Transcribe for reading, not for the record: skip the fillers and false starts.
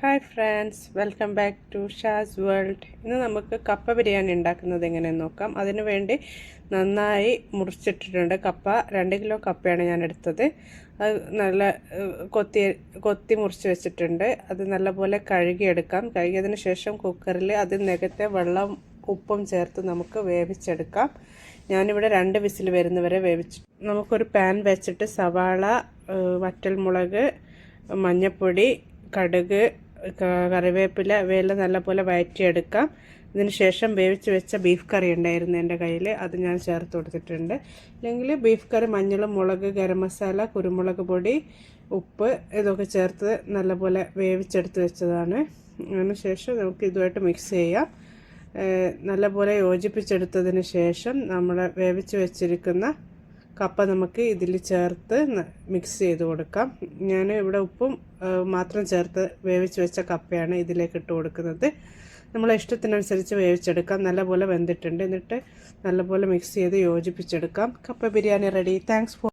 Hi friends, welcome back to Shaz world. ഇന്ന് നമുക്ക് കപ്പ ബിരിയാണി ഉണ്ടാക്കുന്നത് എങ്ങനെയെന്ന് നോക്കാം. അതിനു വേണ്ടി നന്നായി മുറിച്ചിട്ടിട്ടുണ്ട് കപ്പ. 2 കിലോ കപ്പയാണ് ഞാൻ എടുത്തത്. അത് നല്ല കൊത്തി മുറിച്ച് വെച്ചിട്ടുണ്ട്. അത് നല്ലപോലെ കഴുകിയെടുക്കാം. കഴുകിയതിന് ശേഷം കുക്കറിൽ അത് നികത്തെ വെള്ളം ഉപ്പും ചേർത്ത് നമുക്ക് വേവിച്ചെടുക്കാം. ഞാനിവിടെ 2 വിസിൽ വരുന്നവരെ വേവിച്ചു. നമുക്കൊരു പാൻ വെച്ചിട്ട് സവാള, വറ്റൽമുളക്, മഞ്ഞൾപ്പൊടി, കടുക്, കറിവേപ്പില ഇവയെല്ലാം നല്ലപോലെ വഴറ്റിയെടുക്കാം. ഇതിന് ശേഷം വേവിച്ച് വെച്ച ബീഫ് കറി ഉണ്ടായിരുന്നു എൻ്റെ കയ്യിൽ, അത് ഞാൻ ചേർത്ത് കൊടുത്തിട്ടുണ്ട്. അല്ലെങ്കിൽ ബീഫ് കറി മഞ്ഞളും മുളക്, ഗരം മസാല, കുരുമുളക് പൊടി, ഉപ്പ് ഇതൊക്കെ ചേർത്ത് നല്ലപോലെ വേവിച്ചെടുത്ത് വെച്ചതാണ്. അതിന് ശേഷം നമുക്ക് ഇതുമായിട്ട് മിക്സ് ചെയ്യാം. നല്ലപോലെ യോജിപ്പിച്ചെടുത്തതിന് ശേഷം നമ്മൾ വേവിച്ച് വെച്ചിരിക്കുന്ന കപ്പ നമുക്ക് ഇതിൽ ചേർത്ത് മിക്സ് ചെയ്ത് കൊടുക്കാം. ഞാൻ ഇവിടെ ഉപ്പും മാത്രം ചേർത്ത് വേവിച്ച് വെച്ച കപ്പയാണ് ഇതിലേക്ക് ഇട്ട് കൊടുക്കുന്നത്. നമ്മളെ ഇഷ്ടത്തിനനുസരിച്ച് വേവിച്ചെടുക്കാം. നല്ലപോലെ വെന്തിട്ടുണ്ട്. എന്നിട്ട് നല്ലപോലെ മിക്സ് ചെയ്ത് യോജിപ്പിച്ചെടുക്കാം. കപ്പ ബിരിയാണി റെഡി. Thanks for